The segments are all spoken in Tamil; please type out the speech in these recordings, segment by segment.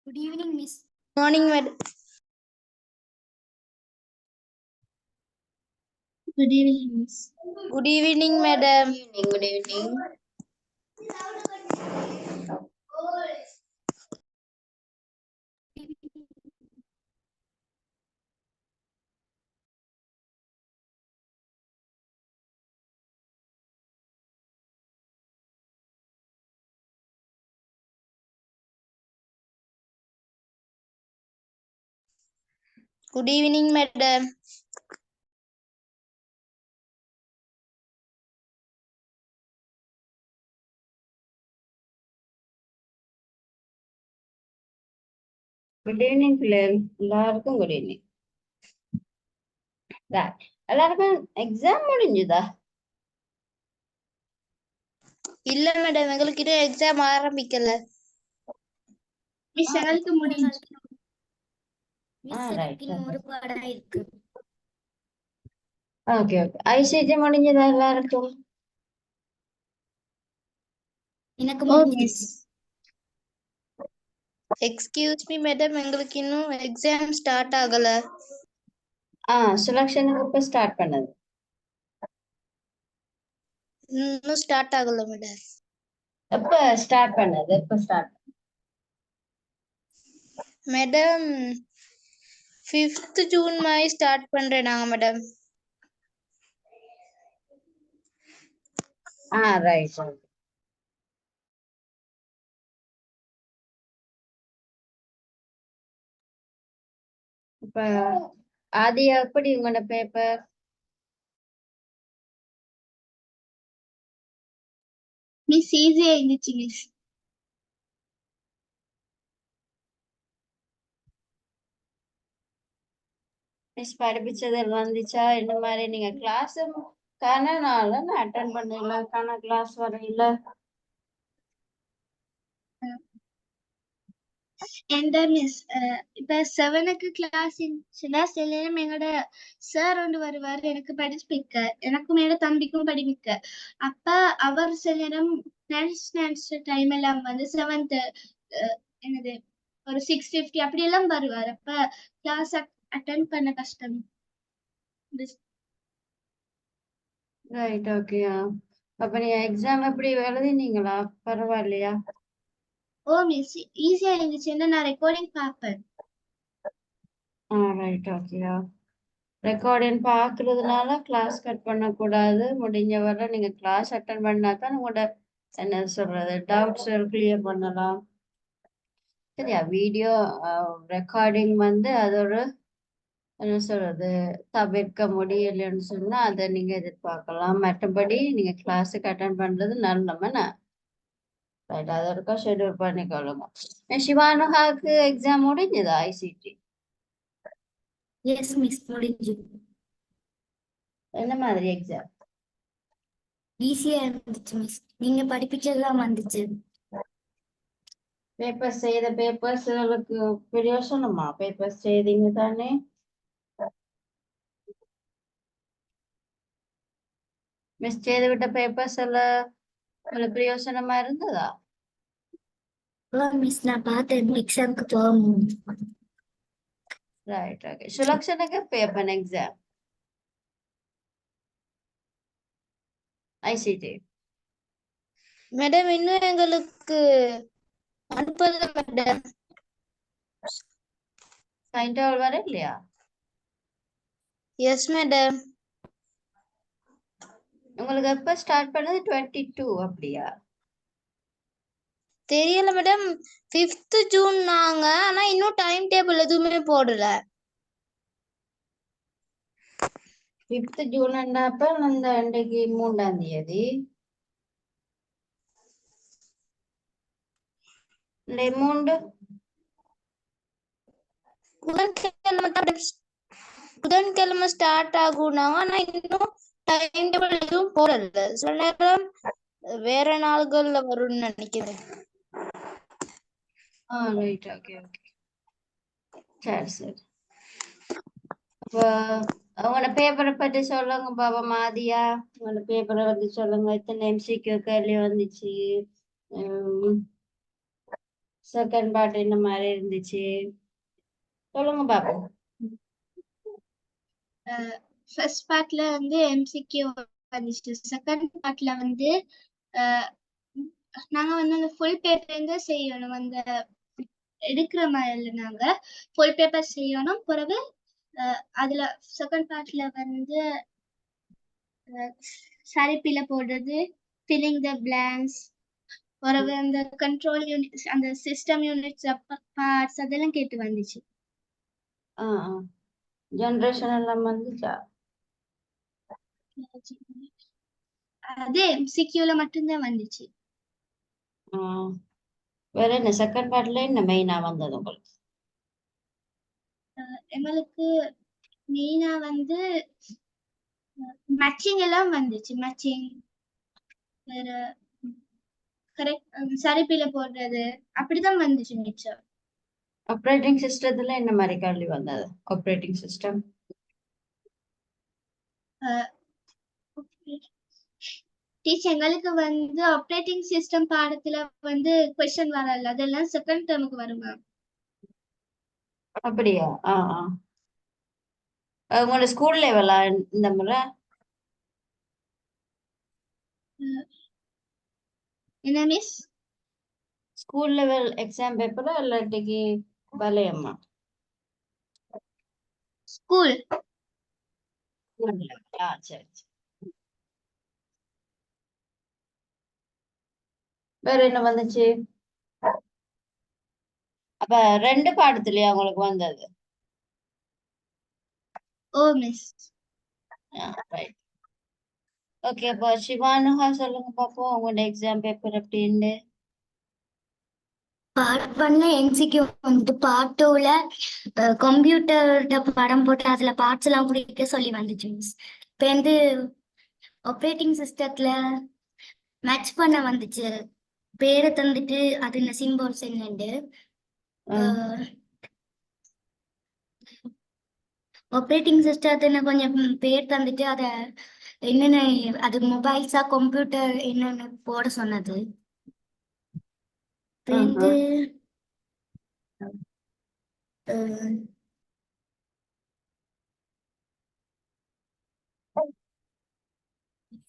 Good evening, Miss. Morning, madam. Good evening, Miss. Good evening, madam. Good evening. Good evening, madam. Good evening, பிள்ளைகள் எல்லாருக்கும் குட் ஈவினிங். எல்லாருக்கும் எக்ஸாம் முடிஞ்சுதா? இல்ல மேடம், எங்களுக்கு இன்னும் எக்ஸாம் ஆரம்பிக்கல. மிஸ் எங்களுக்கு முடிஞ்சு. ரைட். ஒரு பாடம் இருக்கு. Okay okay. ஐசிடி முடிஞ்சதா எல்லாருக்கும்? எனக்கு முடிஞ்சு. எக்ஸ்கியூஸ் மீ மேடம், எங்களுக்கு இன்னும் எக்ஸாம் ஸ்டார்ட் ஆகல. செலக்ஷனுக்கு இப்ப ஸ்டார்ட் பண்ணது. இன்னும் ஸ்டார்ட் ஆகல மேடம். எப்ப ஸ்டார்ட் பண்ணது? மேடம் 5th ஜூன் மாதிரி ஸ்டார்ட் பண்றேன் நாங்க மேடம். ரைட். இப்ப ஆதியா எப்படி உங்களோட பேப்பர்? மிஸ் ஈஸியா இருந்துச்சு மிஸ். மிஸ் படிப்பிச்சது வந்துச்சா? இந்த மாதிரி நீங்க கிளாஸ் காணனால அட்டன் பண்ணல, கிளாஸ் வரையில. எந்த மிஸ் இப்ப 7க்கு கிளாஸ் இருந்துச்சுன்னா சில நேரம் எங்களோட சார் வந்து வருவாரு எனக்கு படிப்பிக்க, எனக்கும் என்னோட தம்பிக்கும் படிப்பிக்க. அப்ப அவர் சில நேரம் டைம் எல்லாம் வந்து 7th என்னது ஒரு 6:50 அப்படி எல்லாம் வருவார். அப்ப கிளாஸ் அட்டன் பண்ண கஷ்டம். Right, okay. அப்ப நீங்க எக்ஸாம் எப்படி எழுதினீங்களா? பரவாயில்லையா? ஓ மிஸ் ஈஸியா இருந்துச்சுன்னா நான் ரெக்கார்டிங் பார்ப்பேன். ரைட், ஓகேயா. ரெக்கார்டிங் பார்க்கறதுனால கிளாஸ் கட் பண்ணக்கூடாது. முடிஞ்ச வரை நீங்க கிளாஸ் அட்டன் பண்ணாதான் உங்களோட என்ன சொல்றது டவுட்ஸ் கிளியர் பண்ணலாம். சரியா? வீடியோ ரெக்கார்டிங் வந்து அதோட என்ன சொல்றது தவிர்க்க முடியலன்னு சொன்னா அதை நீங்க எதிர்பார்க்கலாம். மற்றபடி நீங்க கிளாஸுக்கு அட்டன் பண்றது நல்லமண்ணா. ரைட், அதை இருக்கா ஷெட்யூல் பண்ணிக்கொள்ளுங்க. சிவானுகாவுக்கு எக்ஸாம் முடிஞ்சதா ஐசிடி? எஸ் மிஸ் முடிஞ்சு. என்ன மாதிரி எக்ஸாம்? ஈஸியா இருந்துச்சு மிஸ். நீங்க படிப்பிச்சதெல்லாம் வந்துச்சு. பேப்பர் செய்த பேப்பர்ஸ் உங்களுக்கு பிரயோசனமா? பேப்பர் செய்தீங்க தானே? மிஸ் செய்து விட்ட பேப்பர்ஸ் எல்லாம் உங்களுக்கு பிரயோசனமா இருந்ததா? மிஸ் நான் பார்த்தேன் எக்ஸாமுக்கு போகணும். Right, okay. சுலக்ஷனுக்கு பேப்பர் எக்ஸாம் ஐசிடி மேடம் இன்னும் எங்களுக்கு அனுப்பல மேடம். சைன் டவுல் வர இல்லையா? Yes madam. உங்களுக்கு எப்ப ஸ்டார்ட் பண்ணது? 22 அப்படியா? தெரியல மேடம். 5th ஜூன் நாங்க, ஆனா இன்னும் டைம் டேபிள் எதுவுமே போடல. 5th ஜூன் அப்ப அந்த அன்றைக்கு 3ஆம் தேதி. மூன்று புதன்கிழமை ஸ்டார்ட் ஆகுனாங்க, ஆனா இன்னும் டைம் டேபிள் எதுவும் போடல. சில நேரம் வேற நாள்கள்ல வரும்னு நினைக்கிறேன். Right, okay okay. சரி சரி. அப்போ உங்களோட பேப்பரை பற்றி சொல்லுங்க பாபா. மாதியா, உங்களோட பேப்பரை பத்தி சொல்லுங்க. எத்தனை எம்சிக்யூ கேள்வி வந்துச்சு? செகண்ட் பார்ட் என்ன மாதிரி இருந்துச்சு சொல்லுங்க பாப்போம். ஃபர்ஸ்ட் பார்ட்ல வந்து எம்சிக்யூ வந்துச்சு. செகண்ட் பார்ட்ல வந்து அஹ், நாங்க வந்து அந்த ஃபுல் பேப்பர் இருந்து செய்யணும். அந்த எடுக்கிற மாதிரி நாங்க ஃபுல் பேப்பர் செய்யணும். பிறகு அதுல செகண்ட் பார்ட்ல வந்து சரிப்பில போடுறது, ஃபில்லிங் த பிளாங்க்ஸ், பிறகு அந்த கண்ட்ரோல் யூனிட்ஸ், அந்த சிஸ்டம் யூனிட்ஸ் பார்ட்ஸ் அதெல்லாம் கேட்டு வந்துச்சு. ஜென்ரேஷன் எல்லாம் வந்துச்சா? அதே எம்சிக்யூல மட்டும்தான் வந்துச்சு. வேற என்ன செகண்ட் பார்ட்ல என்ன மெயினா வந்தது உங்களுக்கு? எங்களுக்கு மெயினா வந்து மேட்சிங் எல்லாம் வந்துச்சு. மேட்சிங் வேற கரெக்ட் சரிப்பில போடுறது அப்படிதான் வந்துச்சு மிச்சம். ஆப்ரேட்டிங் சிஸ்டத்துல என்ன மாதிரி கேள்வி வந்தது? ஆப்ரேட்டிங் சிஸ்டம் டீச்சர் எங்களுக்கு வந்து ஆப்ரேட்டிங் சிஸ்டம் பாடத்துல வந்து கொஸ்டின் வரல, அதெல்லாம் செகண்ட் டேர்முக்கு வருமா? அப்படியா? உங்களோட ஸ்கூல் லெவலா இந்த முறை? என்ன மிஸ்? ஸ்கூல் லெவல் எக்ஸாம் பேப்பரா இல்லாட்டிக்கு வலையம்மா? ஸ்கூல். ஸ்கூல் லெவலா? சரி சரி. வேற என்ன வந்துச்சு? அப்ப 2 பாடத்துலயா உங்களுக்கு வந்தது? ஓ மிஸ். ரைட். ஓகே, அப்போ சிவானுகா சொல்லுங்க பாப்போம் உங்களோட எக்ஸாம் பேப்பர் எப்படின்னு. பார்ட் ஒன்ல எம்சிக்யூ வந்துட்டு பார்ட் டூல கம்ப்யூட்டர்ட படம் போட்டு அதுல பார்ட்ஸ் எல்லாம் குறிக்க சொல்லி வந்துச்சு மிஸ். இப்போ வந்து ஆப்ரேட்டிங் சிஸ்டத்துல மேட்ச் பண்ண வந்துச்சு. பேரை தந்துட்டு அது என்ன சிம்பிள்ஸ் என்னண்டு ஆப்ரேட்டிங் சிஸ்டத்துல கொஞ்சம் பேர் தந்துட்டு அதை என்னென்ன அது மொபைல்ஸா கம்ப்யூட்டர் என்னென்ன போட சொன்னது. இப்போ வந்து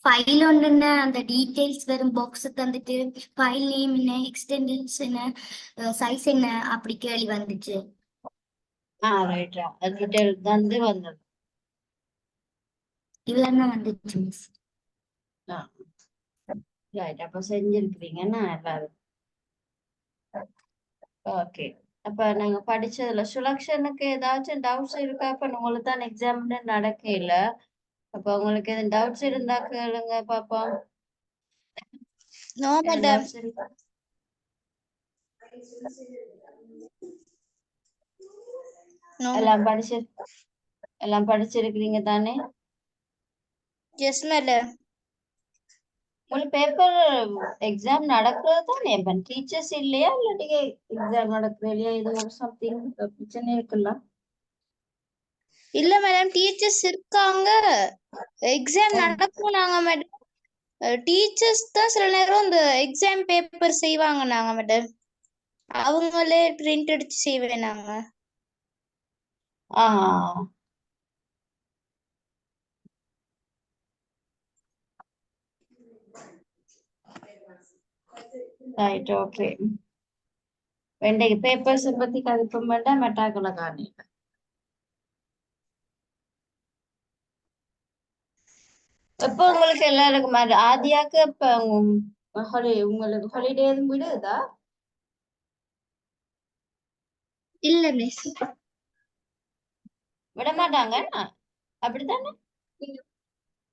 ஃபைல் ஒன்றுன்னா அந்த டீட்டெயில்ஸ் வெறும் பாக்ஸ் தந்துட்டு ஃபைல் நேம் என்ன, எக்ஸ்டென்ஷன்ஸ் என்ன, சைஸ் என்ன அப்படி கேள்வி வந்துச்சு. ரைட்டா, டீட்டெயில் வந்து வந்தது. இவ்வளோ வந்துச்சு மிஸ். ரைட், அப்ப செஞ்சிருக்கிறீங்கன்னா எல்லாரும். ஓகே, அப்ப நாங்க படிச்சதுல சுலக்ஷனுக்கு ஏதாச்சும் டவுட்ஸ் இருக்கா? அப்ப உங்களுக்கு தான் எக்ஸாம் நடக்கல. அப்ப உங்களுக்கு எதுவும் டவுட்ஸ் இருந்தா கேளுங்க பாப்போம். No madam. எல்லாம் படிச்சிருக்கிறீங்க தானே? Yes madam. உங்களுக்கு பேப்பர் எக்ஸாம் நடக்கிறது தானே? இப்ப டீச்சர்ஸ் இல்லையா இல்லாட்டி எக்ஸாம் நடக்கிறது இல்லையா? இது ஒரு சம்திங் பிரச்சனை இருக்குல்ல? இல்ல மேடம், டீச்சர்ஸ் இருக்காங்க. எக்ஸாம் நடக்கும் நாங்க மேடம். டீச்சர்ஸ் தான் சில நேரம் இந்த எக்ஸாம் பேப்பர் செய்வாங்க நாங்க மேடம். அவங்களே பிரிண்ட் அடிச்சு செய்வேன் நாங்க. Right, okay. வெண்டைக்கு பேப்பர்ஸ் பத்தி கதைப்ப மாட்டேன் மெட்டாக்குள்ள காணி. எப்போ உங்களுக்கு எல்லாருக்கும் மாதிரி ஆதியாக்கு இப்ப உங்களுக்கு ஹாலிடே எதுவும் விடுதா? இல்ல மிஸ். விட மாட்டாங்க அப்படித்தானே?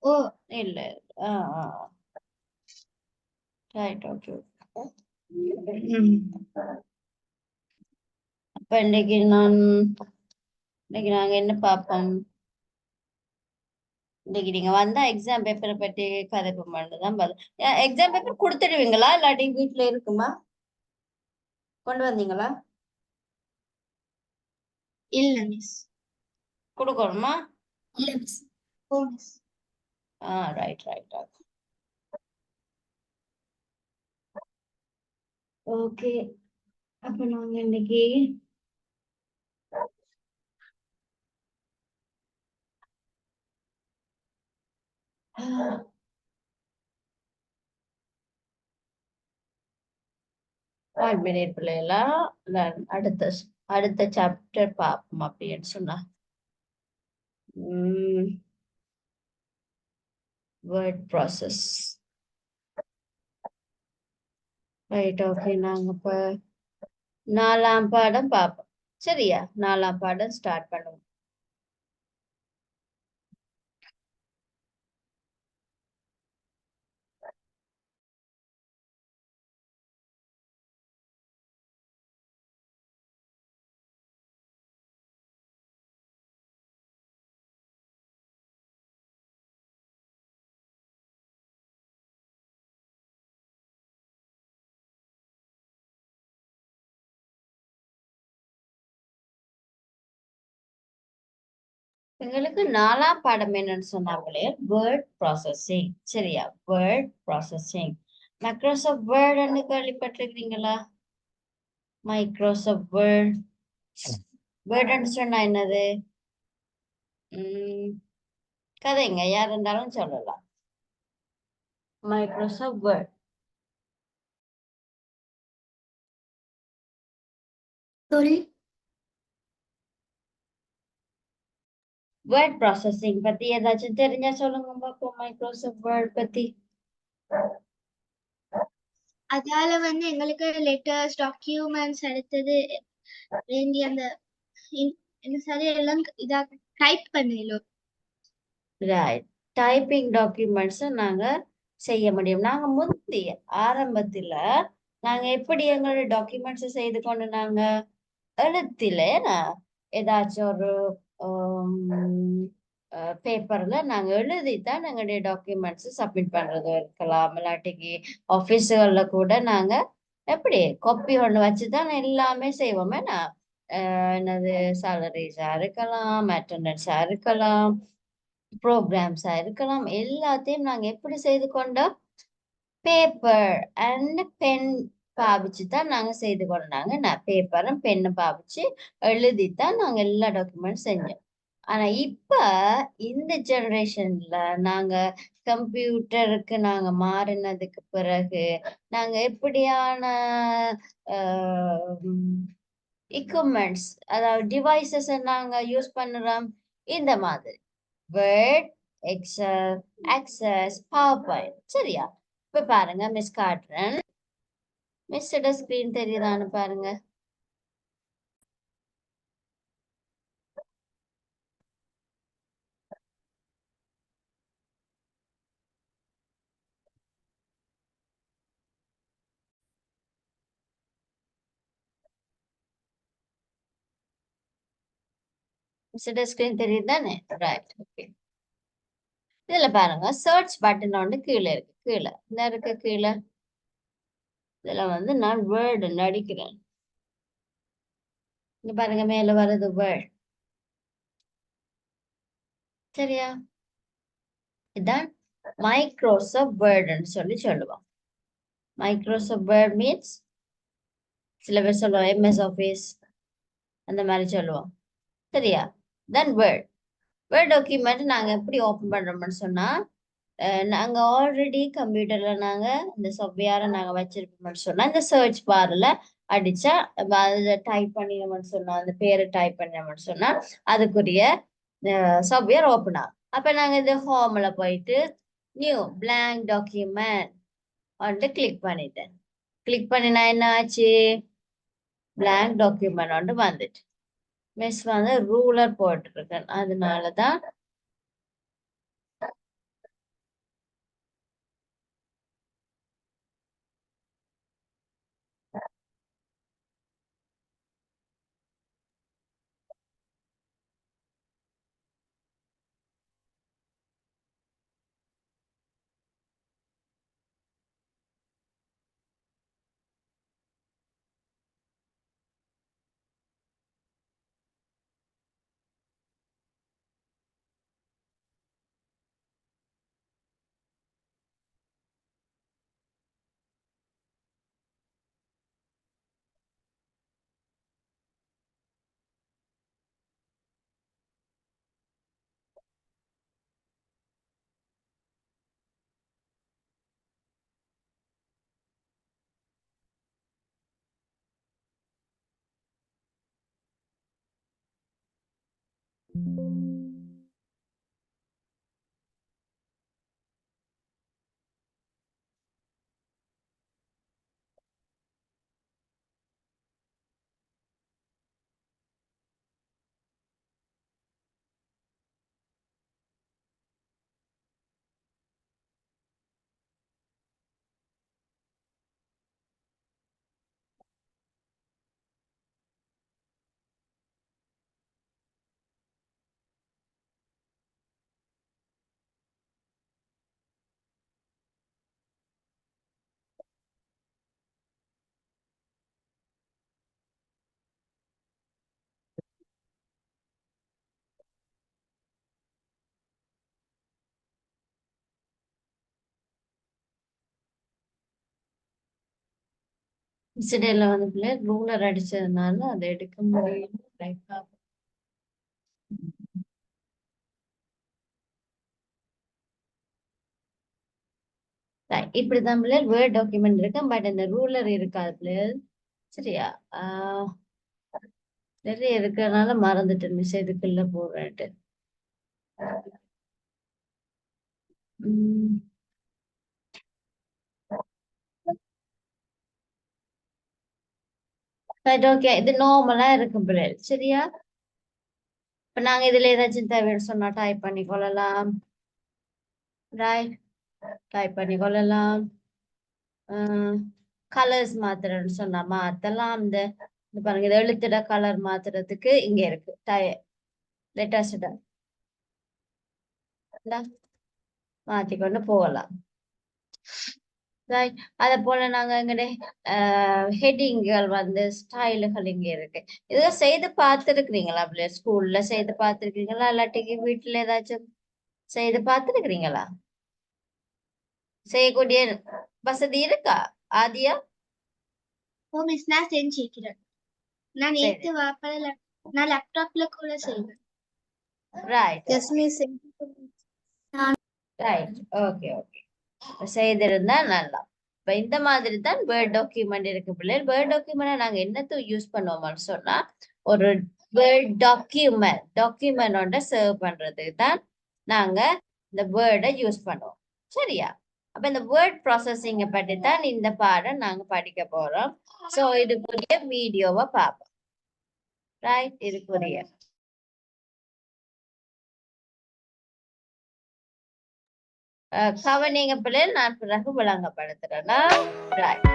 ஓ இல்ல. Right, okay. அப்ப இன்னைக்கு நாங்க என்ன பார்ப்போம்? இன்னைக்கு நீங்க வந்தா எக்ஸாம் பேப்பரை பற்றி கதைப்பு மட்டும்தான் பதில். எக்ஸாம் பேப்பர் கொடுத்துடுவீங்களா இல்லாட்டி வீட்டுல இருக்குமா? கொண்டு வந்தீங்களா? இல்ல மிஸ். கொடுக்கணுமா? இல்ல மிஸ். ஓ மிஸ். ரைட். ஓகே, அப்ப நாங்க இன்னைக்கு மினிட் பிள்ளைகளா அடுத்த அடுத்த சாப்டர் பார்ப்போம் அப்படின்னு சொன்னா வேர்ட் ப்ராசஸ் ரைட். ஓகே, நாங்க இப்ப 4ஆம் பாடம் பார்ப்போம். சரியா? 4ஆம் பாடம் ஸ்டார்ட் பண்ணுவோம். எங்களுக்கு 4ஆம் பாடம் என்னன்னு சொன்னாங்களே வேர்ட் ப்ராசஸிங். சரியா? Word processing. மைக்ரோசாஃப்ட் வேர்ட்னு கேள்விப்பட்டிருக்கீங்களா? Microsoft word. வேர்ட்னு சொன்னா என்னது? கதைங்க யார் இருந்தாலும் சொல்லலாம். Microsoft word. சொல்லு. வேர்ட் ப்ராசஸிங் பத்தி ஏதாச்சும் தெரிஞ்சா சொல்லுங்க பாப்போம். மைக்ரோசாஃப்ட் வேர்ட் பத்தி. அதால எங்களுக்கு லெட்டர்ஸ் டாக்குமெண்ட்ஸ் அடுத்தது வேண்டிய அந்த என்ன சரி எல்லாம் இதா டைப் பண்ணிடலாம். ரைட். டைப்பிங் டாக்குமெண்ட்ஸ் நாங்க செய்ய முடியும். நாங்க முந்தைய ஆரம்பத்துல நாங்க எப்படி எங்களோட டாக்குமெண்ட்ஸ் செய்து கொண்டு நாங்க எழுத்துல ஏதாச்சும் ஒரு பேப்பர்ல நாங்க எழுதித்தான் எங்களுடைய டாக்குமெண்ட்ஸ் சப்மிட் பண்றது இருக்கலாம். இல்லாட்டிக்கு ஆபீஸுகள்ல கூட நாங்க எப்படி காப்பி ஒண்ணு வச்சுதான் எல்லாமே செய்வோமே. என்னது சாலரிஸா இருக்கலாம், அட்டெண்டன்ஸா இருக்கலாம், ப்ரோக்ராம்ஸா இருக்கலாம், எல்லாத்தையும் நாங்க எப்படி செய்து கொண்டோம்? பேப்பர் அண்ட் பென் பாவிச்சு தான் நாங்க செய்து கொண்டாங்க. நான் பேப்பரும் பென்னு பாவிச்சு எழுதித்தான் நாங்க எல்லா டாக்குமெண்ட் செஞ்சோம். ஆனா இப்ப இந்த ஜெனரேஷன்ல நாங்க கம்ப்யூட்டருக்கு நாங்க மாறினதுக்கு பிறகு நாங்க எப்படியான எக்யூப்மெண்ட்ஸ், அதாவது டிவைசஸ் நாங்க யூஸ் பண்ணுறோம். இந்த மாதிரி Word, Excel, Access, PowerPoint. சரியா? இப்ப பாருங்க, மிஸ் காட்டுறேன். மிஸ்ஸோட ஸ்கிரீன் தெரியுதான்னு பாருங்க. மிஸ்ஸோட ஸ்கிரீன் தெரியுது தானே? ரைட். ஓகே. இதுல பாருங்க, சர்ச் பட்டன் ஒன்று கீழே இருக்கு. கீழே இந்த இருக்கு. கீழே இதுல நான் வேர்டு அடிக்கிறேன். இங்க பாருங்க, மேல வருது வேர்ட். சரியா? இதான் மைக்ரோசாஃப்ட் வேர்டுன்னு சொல்லுவோம். மைக்ரோசாஃப்ட் வேர்ட் மீன்ஸ் சில பேர் சொல்லுவோம் எம்எஸ் ஆஃபீஸ் அந்த மாதிரி சொல்லுவோம். சரியா? தென் வேர்ட். வேர்ட் டாக்குமெண்ட் நாங்க எப்படி ஓபன் பண்றோம்னு சொன்னா, நாங்க ஆல்ரெடி கம்ப்யூட்டர்ல நாங்க இந்த சாஃப்ட்வேரை நாங்க வச்சிருப்போம்னு சொன்னா, இந்த சர்ச் பார்ல அடிச்சா அதை டைப் பண்ணினோம்னு சொன்னா, அந்த பேரை டைப் பண்ணினோம்னு சொன்னா அதுக்குரிய சாஃப்ட்வேர் ஓப்பன் ஆகும். அப்ப நாங்க இந்த ஹோம்ல போயிட்டு நியூ பிளாங்க் டாக்குமெண்ட் வந்துட்டு கிளிக் பண்ணிட்டேன். கிளிக் பண்ணினா என்ன ஆச்சு? பிளாங்க் டாக்குமெண்ட் வந்துட்டு. மிஸ் ரூலர் போட்டுருக்கேன், அதனாலதான் இசையில வந்து பிள்ளைகள் ரூலர் அடிச்சதுனால அதை எடுக்க முடியல. ரைட்டா? இப்படிதான் பிள்ளைகள் வேர்ட் டாக்குமெண்ட் இருக்கு, பட் இந்த ரூலர் இருக்காது பிள்ளைகள். சரியா? நிறைய இருக்கிறதுனால மறந்துட்டேன் மிஸ் எதுக்குள்ள போறேன்ட்டு. ஓகே, இது நார்மலா இருக்கும் பிள்ளைகள். சரியா? இப்ப நாங்க இதுல ஏதாச்சும் தேவைன்னு சொன்னா டைப் பண்ணி கொள்ளலாம். ரைட், டைப் பண்ணி கொள்ளலாம். கலர்ஸ் மாத்துறேன்னு சொன்னா மாத்தலாம். இந்த பாருங்க, இது எழுத்துட கலர் மாத்துறதுக்கு இங்க இருக்கு லெட்டர்ஸ் மாத்திக்கொண்டு போகலாம். ரைட், அத போல நாங்க எங்கடைய ஹெட்டிங்கள் வந்து ஸ்டைலுகள் இங்க இருக்கு. இதை செய்து பார்த்துருக்கிறீங்களா அப்படியே? ஸ்கூல்ல செய்து பார்த்துருக்கீங்களா, இல்லாட்டிக்கு வீட்டுல ஏதாச்சும் செய்து பார்த்துருக்கிறீங்களா? செய்யக்கூடிய வசதி இருக்கா ஆதியா? ஓ மிஸ், நான் செஞ்சிருக்கிறேன். நான் சரி. நேத்து வாப்பல நான் லேப்டாப்ல கூட செய்வேன். Right, yes miss. Right, okay okay, செய்திருந்தா நல்லா. இப்ப இந்த மாதிரி தான் வேர்ட் டாக்குமெண்ட் இருக்கு பிள்ளைகள். வேர்ட் டாக்குமெண்ட் நாங்க என்னத்தை யூஸ் பண்ணுவோம்னு சொன்னா, ஒரு வேர்ட் டாக்குமெண்டோட சர்வ் பண்றதுக்கு தான் நாங்க இந்த வேர்டை யூஸ் பண்ணுவோம். சரியா? அப்ப இந்த வேர்ட் ப்ராசஸிங்க பற்றி தான் இந்த பாடம் நாங்க படிக்க போறோம். சோ இதுக்குரிய வீடியோவை பார்ப்போம். ரைட், இதுக்குரிய கவனிங்க பிள்ளைகள், நான் பிறகு விளங்கப்படுத்துறேன்னா. ரைட்,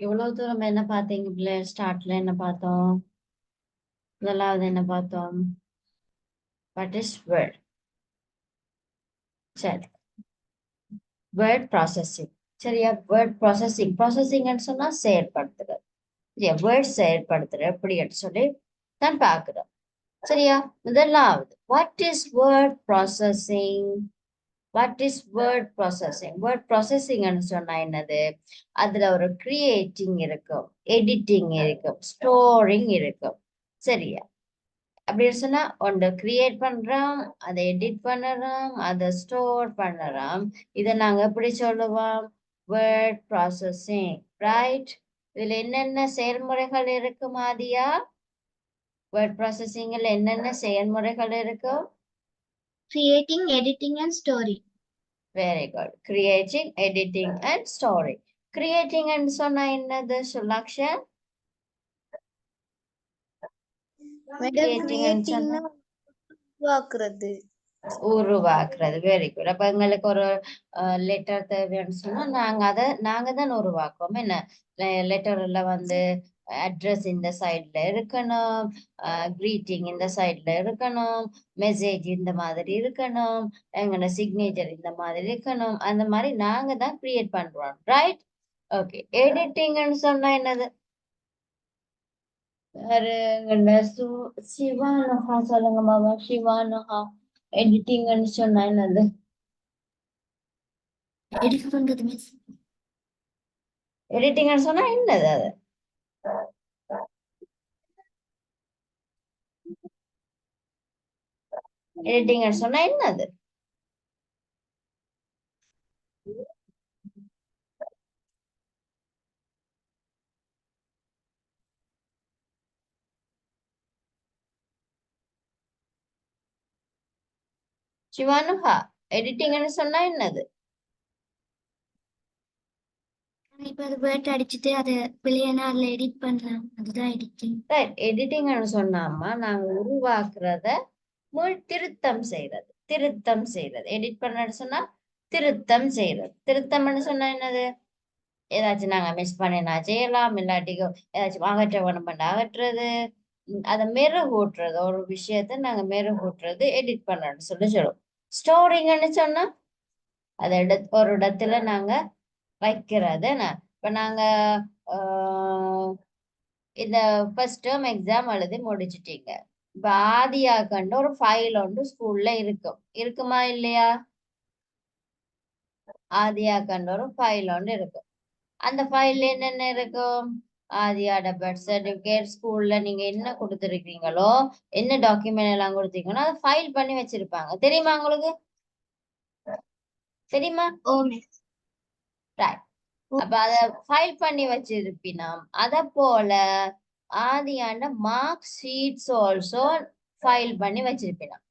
இவ்வளவு தூரம் என்ன பார்த்தீங்க பிள்ளை? ஸ்டார்ட்ல என்ன பார்த்தோம்? முதலாவது என்ன பார்த்தோம்? What is word? சரி, வேர்ட் ப்ராசஸிங். சரியா? வேர்ட் ப்ராசஸிங்னு சொன்னா செயற்படுத்துறது. சரியா? வேர்ட் செயற்படுத்துறது எப்படின்னு சொல்லி தான் பார்க்கிறோம். சரியா? முதலாவது, what is word processing? What is word processing? Word ப்ராசஸிங்னு சொன்னா என்னது? அதுல ஒரு கிரியேட்டிங் இருக்கும், எடிட்டிங் இருக்கும், ஸ்டோரிங் இருக்கும். சரியா? அப்படின்னு சொன்னா ஒன்று கிரியேட் பண்றோம், அதை எடிட் பண்ணுறோம், அதை ஸ்டோர் பண்ணுறோம். இதை நாங்க எப்படி சொல்லுவோம்? Word processing, right? இதுல என்னென்ன செயல்முறைகள் இருக்கு மாதியா? வேர்ட் ப்ராசஸிங்ல என்னென்ன செயல்முறைகள் இருக்கும்? creating, editing and storing. Very good. Creating, editing and storing. Creating சொன்னா என்னது சுலாக்ஷன்? மேடம் கிரியேட்டிங் சொன்னா கிரியேட்டிங்னா உருவாக்குறது. உருவாக்குறது. Very good. அப்ப எங்களுக்கு ஒரு லெட்டர் தேவைன்னு சொன்னா நாங்க தான் உருவாக்குவோம். என்ன லெட்டர்ல வந்து அட்ரஸ் இந்த சைட்ல இருக்கணும், கிரீட்டிங் இந்த சைட்ல இருக்கணும், மெசேஜ் இந்த மாதிரி இருக்கணும், எங்களோட சிக்னேச்சர் இந்த மாதிரி இருக்கணும். அந்த மாதிரி நாங்க தான் கிரியேட் பண்றோம், ரைட்? ஓகே. எடிட்டிங்னு சொன்னா என்னது? சிவானுஹா சொல்லுங்க மாமா. சிவானுஹா எடிட்டிங்னு சொன்னா என்னது? எடிட் பண்றது மிஸ். எடிட்டிங்னு சொன்னா என்னது அது? எடிட்டிங்னு சொன்னா என்னது? சிவானுஹா எடிட்டிங்னு சொன்னா என்னது? இப்ப அது வேர்ட் அடிச்சுட்டு அதை பிள்ளையனா அதுல எடிட் பண்ணலாம், அதுதான் எடிட்டிங். ரைட். எடிட்டிங்னு சொன்னாமா நாங்க உருவாக்குறத திருத்தம் செய்யறது. திருத்தம் செய்யறது. எடிட் பண்ணன்னு சொன்னா திருத்தம் செய்யறது. திருத்தம்னு சொன்னா என்னது? ஏதாச்சும் நாங்க மிஸ் பண்ணினா செய்யலாம், இல்லாட்டிக்கும் ஏதாச்சும் அகற்ற வேணும் பண்ண அகற்றுறது, அதை மெருகூட்டுறது. ஒரு விஷயத்த நாங்க மெருகூட்டுறது எடிட் பண்ணணும்னு சொல்லுவோம். ஸ்டோரிங்னு சொன்னா அதை ஒரு இடத்துல நாங்க வைக்கிறது. இப்ப நாங்க இந்த ஃபர்ஸ்ட் டேர்ம் எக்ஸாம் எழுதி முடிச்சிட்டீங்க. இப்ப ஆதியா கண்டு ஒரு ஃபைல் ஒன்று ஸ்கூல்ல இருக்குமா இல்லையா? ஆதியா கண்டு ஒரு ஃபைல் ஒன்று இருக்கும். அந்த ஃபைல்ல என்னென்ன இருக்கும்? ஆதியாட பர்த் சர்டிபிகேட், ஸ்கூல்ல நீங்க என்ன கொடுத்துருக்கீங்களோ, என்ன டாக்குமெண்ட் எல்லாம் கொடுத்தீங்களோ அதை ஃபைல் பண்ணி வச்சிருப்பாங்க. தெரியுமா உங்களுக்கு? தெரியுமா? Oh, miss. ரைட். அப்ப அத ஃபைல் பண்ணி வச்சிருப்பினோம். அத போல ஆதியாண்ட மார்க் ஷீட்ஸ் ஆல்சோ ஃபைல் பண்ணி வச்சிருப்பினோம்.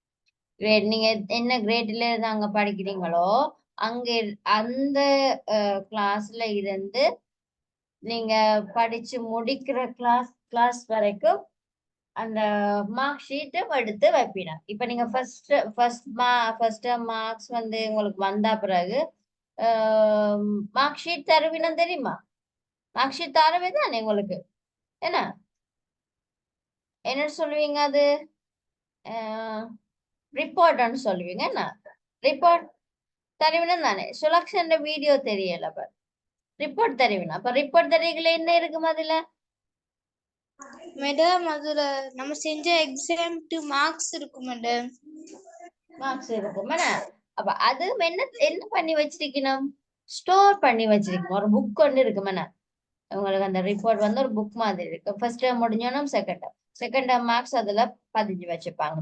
கிரேட் நீங்க என்ன கிரேட்ல இருந்து அங்க படிக்கிறீங்களோ அங்க அந்த கிளாஸ்ல இருந்து நீங்க படிச்சு முடிக்கிற கிளாஸ் வரைக்கும் அந்த மார்க் ஷீட்டை எடுத்து வைப்பினோம். இப்ப நீங்க ஃபர்ஸ்ட் மார்க்ஸ் வந்து உங்களுக்கு வந்த பிறகு மார்க் ஷீட் தருவினம் தெரியுமா? மார்க் ஷீட் தரவே தானே உங்களுக்கு. என்ன என்ன சொல்லுவீங்க? அது ரிப்போர்ட்னு சொல்லுவீங்க. என்ன ரிப்போர்ட் தருவினம் தானே. சுலக்ஷன் வீடியோ தெரியல. அப்ப ரிப்போர்ட் தருவினா. அப்ப ரிப்போர்ட் தருவீங்கள என்ன இருக்கும் அதுல? மேடம் அதுல நம்ம செஞ்ச எக்ஸாம்க்கு மார்க்ஸ் இருக்கும் மேடம். மார்க்ஸ் இருக்கும். அப்ப அது என்ன பண்ணி வச்சிருக்கணும்? ஸ்டோர் பண்ணி வச்சிருக்கணும். ஒரு புக் ஒன்று இருக்கும். உங்களுக்கு அந்த ரிப்போர்ட் வந்து ஒரு புக் மாதிரி இருக்கு. ஃபர்ஸ்ட் டேர்ம் முடிஞ்சோன்னா செகண்ட் டேர்ம் மார்க்ஸ் அதுல பதிஞ்சு வச்சிருப்பாங்க.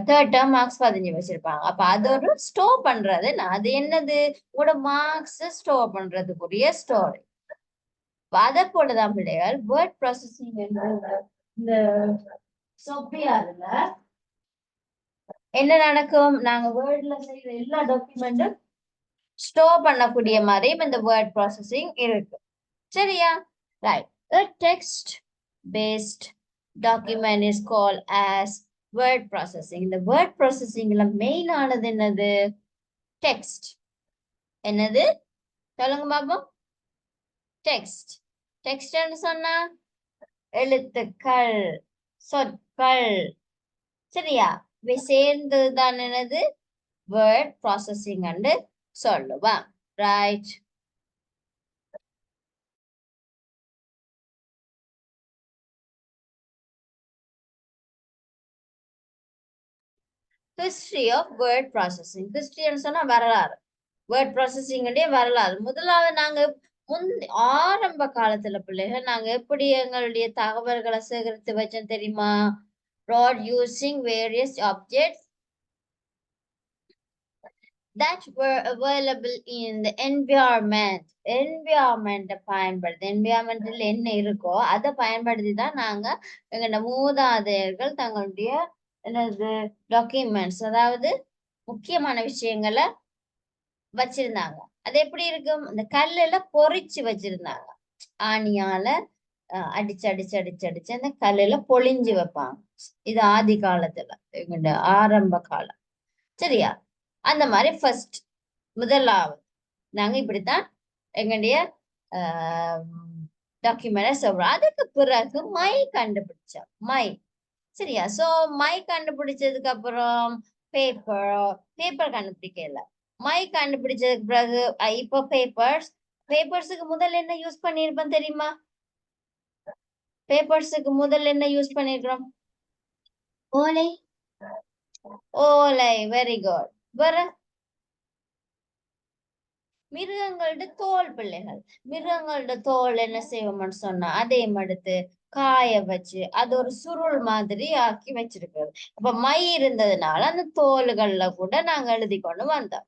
தேர்ட் டேர்ம் மார்க்ஸ் பதிஞ்சு வச்சிருப்பாங்க. அப்ப அது ஒரு ஸ்டோர் பண்றது. அது என்னது? உங்களோட மார்க்ஸ் ஸ்டோர் பண்றதுக்குரிய ஸ்டோரி. அதை போலதான் பிள்ளைகள் வேர்ட் ப்ராசஸிங் இந்த சொப்பியாருல என்ன நடக்கும்? நாங்க வேர்ட்ல செய்யற எல்லா டாக்குமெண்ட்டும் ஸ்டோர் பண்ணக்கூடிய மாதிரி இந்த வேர்ட் ப்ராசஸிங் இருக்கு. சரியா? Right. A text based document is called as word processing. இந்த word processingல மெயின் ஆனது என்னது? டெக்ஸ்ட். என்னது சொல்லுங்க பாப்போம். டெக்ஸ்ட். டெக்ஸ்ட்னு சொன்னா எழுத்துக்கள், சொற்கள். சரியா? இவை சேர்ந்ததுதான் என்னது? வேர்ட் ப்ராசஸிங் சொல்லுவான். Right. History of word processing. ஹிஸ்டரின்னு சொன்னா வரலாறு, வேர்ட் ப்ராசஸிங் வரலாறு. முதலாவது நாங்க ஆரம்ப காலத்துல பிள்ளைகள் நாங்க எப்படி எங்களுடைய தகவல்களை சேகரித்து வச்சோம் தெரியுமா? brought using various objects that were available in the environment. environment பயன்படுத்தி, environmentல என்ன இருக்கோ அதை பயன்படுத்தி தான் நாங்க எங்களோட மூதாதையர்கள் தங்களுடைய என்னது டாக்குமெண்ட்ஸ், அதாவது முக்கியமான விஷயங்களை வச்சிருந்தாங்க. அது எப்படி இருக்கும்? இந்த கல்லுல பொறிச்சு வச்சிருந்தாங்க. ஆணியால அடிச்சு அடிச்சு அடிச்சு அடிச்சு அந்த கல்லுல பொழிஞ்சு வைப்பாங்க. இது ஆதி காலத்துல எங்கட ஆரம்ப காலம். சரியா? அந்த மாதிரி ஃபர்ஸ்ட் முதலாவது நாங்க இப்படித்தான் எங்களுடைய டாக்குமெண்ட சொல்றோம். அதுக்கு பிறகு மை கண்டுபிடிச்சோம். மை. சரியா? சோ மை கண்டுபிடிச்சதுக்கு அப்புறம் பேப்பர் கண்டுபிடிக்கல. மை கண்டுபிடிச்சதுக்கு பிறகு இப்போ பேப்பர்ஸுக்கு முதல்ல என்ன யூஸ் பண்ணிருப்போம் தெரியுமா? பேப்பர்ஸுக்கு முதல்ல என்ன யூஸ் பண்ணிருக்கிறோம்? ஓலை. ஓலை. Very good. வேற மிருகங்களோட தோல் பிள்ளைகள். மிருகங்களோட தோல் என்ன செய்வோம்னு சொன்னா அதையும் எடுத்து காய வச்சு அது ஒரு சுருள் மாதிரி ஆக்கி வச்சிருக்கிறது. அப்ப மை இருந்ததுனால அந்த தோல்கள்ல கூட நாங்க எழுதி கொண்டு வந்தோம்.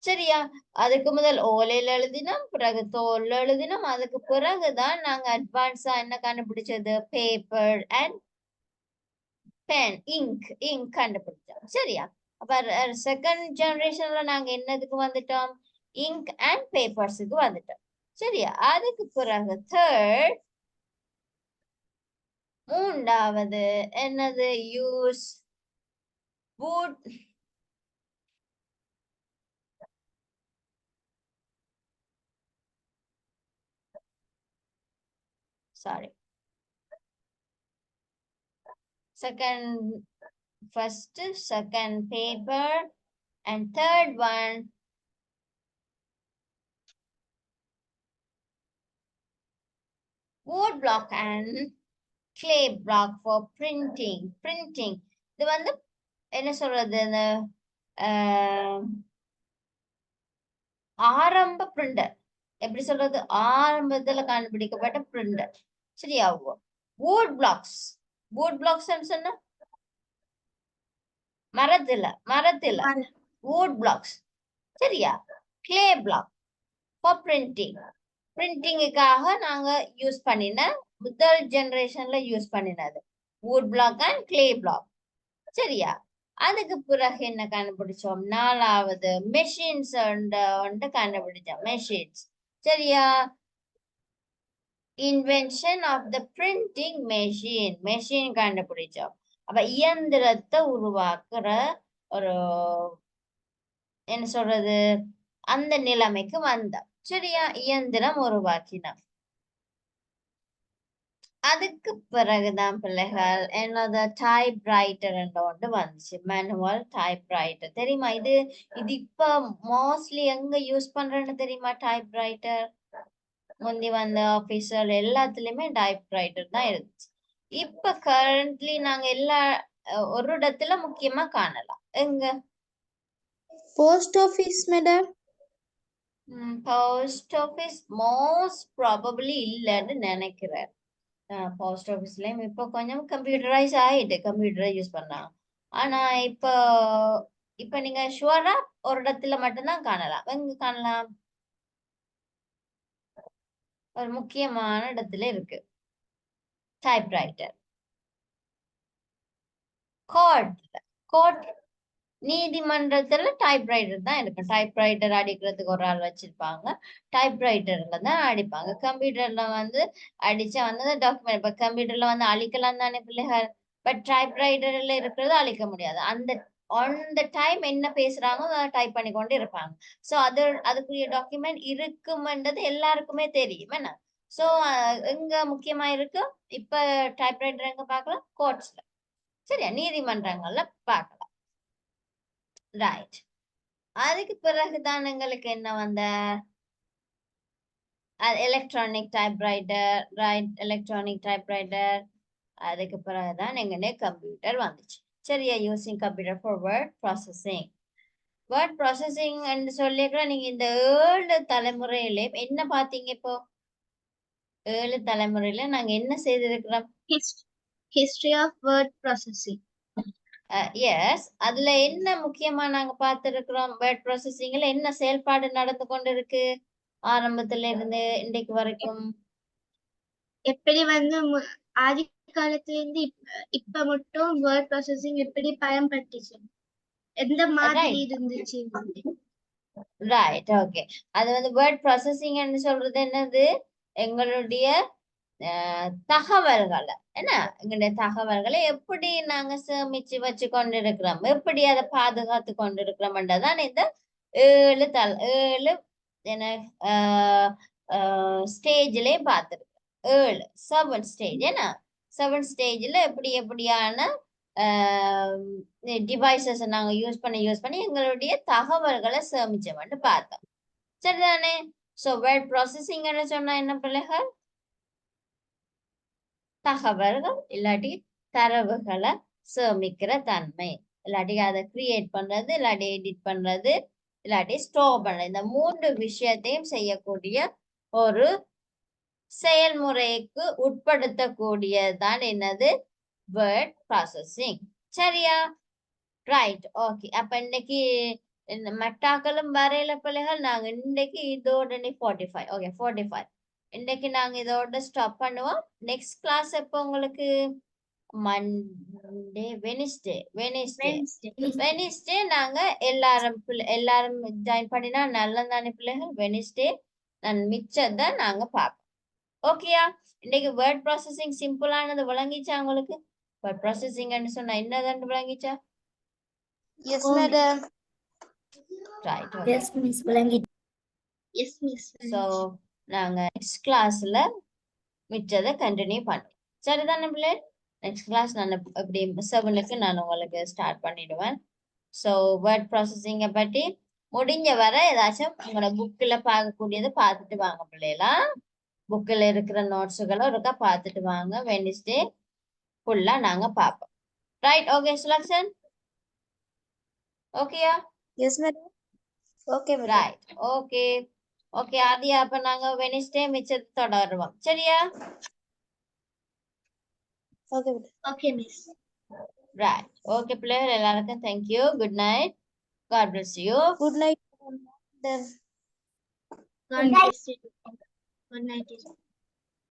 சரியா? அதுக்கு முதல் ஓலையில எழுதினோம், பிறகு தோல்ல எழுதினோம். அதுக்கு பிறகுதான் நாங்க அட்வான்ஸா என்ன கண்டுபிடிச்சது? பேப்பர் அண்ட் பென், இங்க் கண்டுபிடிச்சோம். சரியா? அப்ப செகண்ட் ஜெனரேஷன்ல நாங்க என்னதுக்கு வந்துட்டோம்? இங்க் அண்ட் பேப்பர்ஸுக்கு வந்துட்டோம். சரியா? அதுக்கு பிறகு தேர்ட், மூன்றாவது என்னது? Use wood, sorry, first, second paper, and third one wood block and clay block for printing. இது வந்து என்ன சொல்றது? இந்த ஆரம்ப பிரிண்டர். எப்படி சொல்றது? ஆரம்பத்துல கண்டுபிடிக்கப்பட்ட பிரிண்டர். சரியா? wood blocks சொன்னா மரத்துல wood blocks. சரியா? clay block for பிரிண்டிங்குக்காக நாங்க யூஸ் பண்ணின முதல் ஜெனரேஷன்ல யூஸ் பண்ணினது wood block and clay block. சரியா? அதுக்கு பிறகு என்ன கண்டுபிடிச்சோம்? நாலாவது மெஷின்ஸ் கண்டுபிடிச்சோம். மெஷின்ஸ். சரியா? Invention of the printing machine கண்டுபிடிச்சோம். அப்ப இயந்திரத்தை உருவாக்குற ஒரு என்ன சொல்றது அந்த நிலைமைக்கு வந்தோம். சரியா? இயந்திரம் உருவாக்கினோம். அதுக்கு பிறகுதான் பிள்ளைகள் என்னோட டைப்ரைட்டர் ஒன்று வந்துச்சு. Manual typewriter. தெரியுமா? இது இப்ப மோஸ்ட்லி எங்க யூஸ் பண்றேன்னு தெரியுமா? டைப்ரைட்டர் முந்தி வந்த ஆபீஸர் எல்லாத்துலயுமே டைப்ரைட்டர் தான் இருந்துச்சு. இப்ப கரண்ட்லி நாங்க ஒரு இடத்துல முக்கியமா காணலாம். எங்க? Post office madam. Post office most probably இல்லைன்னு நினைக்கிறேன். போஸ்ட் ஆஃபீஸ்லயும் இப்போ கொஞ்சம் கம்ப்யூட்டரைஸ் ஆயிட்டு, கம்ப்யூட்டரை யூஸ் பண்ணலாம். ஆனா இப்ப நீங்க ஷுவரா ஒரு இடத்துல மட்டும்தான் காணலாம். எங்க காணலாம்? ஒரு முக்கியமான இடத்துல இருக்கு டைப்ரைட்டர். கோர்ட் நீதிமன்றத்துல டைப்ரைட்டர் தான் இருக்கு. டைப்ரைட்டர் அடிக்கிறதுக்கு ஒரு ஆள் வச்சிருப்பாங்க. டைப்ரைட்டர்ல தான் அடிப்பாங்க. கம்ப்யூட்டர்ல வந்து அடிச்சா வந்து டாக்குமெண்ட். இப்ப கம்ப்யூட்டர்ல வந்து அழிக்கலாம் தானே பிள்ளைகள். பட் டைப்ரைட்டர்ல இருக்கிறது அழிக்க முடியாது. அந்த டைம் என்ன பேசுறாங்க அதை டைப் பண்ணி கொண்டு இருப்பாங்க. சோ அதுக்குரிய டாக்குமெண்ட் இருக்கும்ன்றது எல்லாருக்குமே தெரியும் என்ன. சோ எங்க முக்கியமா இருக்கு? இப்ப டைப்ரைட்டர் எங்க பார்க்கலாம்? கோர்ட்ஸ்ல. சரியா? நீதிமன்றங்கள்ல பார்க்கலாம். ரைட். அதுக்கு பிறகுதான் எங்களுக்கு என்ன வந்த electronic typewriter. Right, electronic typewriter. அதுக்கு பிறகுதான் எங்களுடைய கம்ப்யூட்டர் வந்துச்சு. சரியா? Using computer for word processing. Word processing சொல்லிக்கிற நீங்க இந்த 7 தலைமுறையில என்ன பாத்தீங்க? இப்போ 7 தலைமுறையில நாங்க என்ன செய்திருக்கிறோம்? History of word processing. Yes, அதுல என்ன முக்கியமா நாங்க பார்த்திருக்கிறோம்? வேர்ட் ப்ராசஸிங்ல என்ன செயல்பாடு நடந்து கொண்டிருக்கு ஆரம்பத்துல இருந்து இன்றைக்கு வரைக்கும்? எப்படி வந்து ஆதி காலத்துல இருந்து இப்ப மட்டும் வேர்ட் ப்ராசஸிங் எப்படி பயன்பட்டுச்சு, எந்த மாதிரி இருந்துச்சு? Right, okay. அது வந்து வேர்ட் ப்ராசஸிங் சொல்றது என்னது? எங்களுடைய தகவல்களை எங்களுடைய தகவல்களை எப்படி நாங்க சேமிச்சு வச்சு கொண்டிருக்கிறோம், எப்படி அதை பாதுகாத்து கொண்டிருக்கிறோம்ன்றதான் இந்த 7 ஸ்டேஜ்லயே பார்த்துருக்கோம். 7 ஸ்டேஜ் 7 ஸ்டேஜ்ல எப்படியான டிவைசஸ் நாங்க யூஸ் பண்ணி எங்களுடைய தகவல்களை சேமிச்சோம்னு பார்த்தோம். சரிதானே? சோ வேர்ட் ப்ராசஸிங் சொன்னா என்ன பிள்ளைகள்? தகவல்கள் இல்லாட்டி தரவுகளை சேமிக்கிற தன்மை, இல்லாட்டி அதை கிரியேட் பண்றது, இல்லாட்டி எடிட் பண்றது, இல்லாட்டி ஸ்டோர் பண்றது, இந்த 3 விஷயத்தையும் செய்யக்கூடிய ஒரு செயல்முறைக்கு உட்படுத்தக்கூடியதான் என்னது? Word processing. சரியா? Right, okay. அப்ப இன்னைக்கு இந்த மெட்டாக்களும் வரையில பிள்ளைகள் நாங்க இன்னைக்கு இதோட 45. ஓகே, 45 இன்னைக்கு நாங்க இதோட ஸ்டாப் பண்ணுவோம். நெக்ஸ்ட் கிளாஸ் எப்போ உங்களுக்கு? மண்டே, வெனிஸ்டே நாங்க எல்லாரும் ஜாயின் பண்ணினா நல்லதானே பிள்ளைகள்? வெனிஸ்டே நான் மிச்சத்தை நாங்க பார்ப்போம். ஓகேயா? இன்னைக்கு வேர்ட் ப்ராசஸிங் சிம்பிளானது விளங்கிச்சா உங்களுக்கு? வேர்ட் ப்ராசஸிங் சொன்னா என்னதான்னு விளங்கிச்சா? Yes madam. Right, yes miss விளங்கி. Yes miss. சோ நாங்க நெக்ஸ்ட் கிளாஸ்ல மிச்சதை கண்டினியூ பண்ணுவோம். சரிதானே பிள்ளை? நெக்ஸ்ட் கிளாஸ் நான் அப்படி 7க்கு நான் உங்களுக்கு ஸ்டார்ட் பண்ணிடுவேன். ஸோ வேர்ட் ப்ராசஸிங்கை பற்றி முடிஞ்ச வர ஏதாச்சும் உங்களோட புக்கில் பார்க்கக்கூடியதை பார்த்துட்டு வாங்க பிள்ளைலாம். புக்கில் இருக்கிற நோட்ஸுகளும் இருக்கா பார்த்துட்டு வாங்க. வெனிஸ்டே ஃபுல்லாக நாங்கள் பார்ப்போம். Right, okay Sulakshan? ஓகேயா? Yes madam. Okay madam. Right, okay okay Aadhiya, அப்ப நாங்க வெனிஸ்டே மிச்சத்தை தொடருவோம். சரியா? Okay madam. Okay miss. Right, okay பிள்ளைகள் எல்லாருக்கும் thank you. Good night. God bless you. Good night madam. God bless you. Good night.